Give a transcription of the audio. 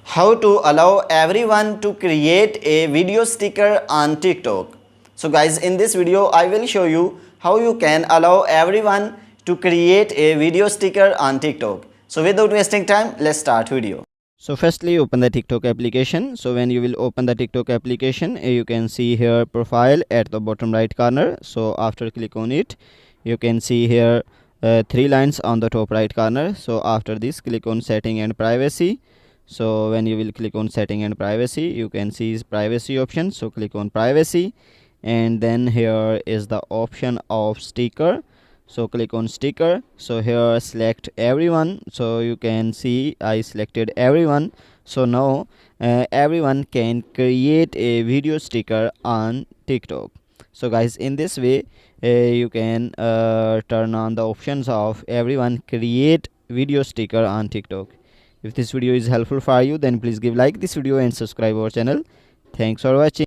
How to allow everyone to create a video sticker on TikTok. So guys, in this video I will show you how you can allow everyone to create a video sticker on TikTok. So without wasting time, let's start video. So firstly, open the TikTok application. So when you will open the TikTok application, you can see here profile at the bottom right corner. So after click on it, you can see here three lines on the top right corner. So after this, click on setting and privacy. So when you will click on setting and privacy, you can see privacy option. So click on privacy, and then here is the option of sticker. So click on sticker. So here select everyone. So you can see I selected everyone. So now everyone can create a video sticker on TikTok. So guys, in this way you can turn on the options of everyone create video sticker on TikTok. If this video is helpful for you, then please give like this video and subscribe our channel. Thanks for watching.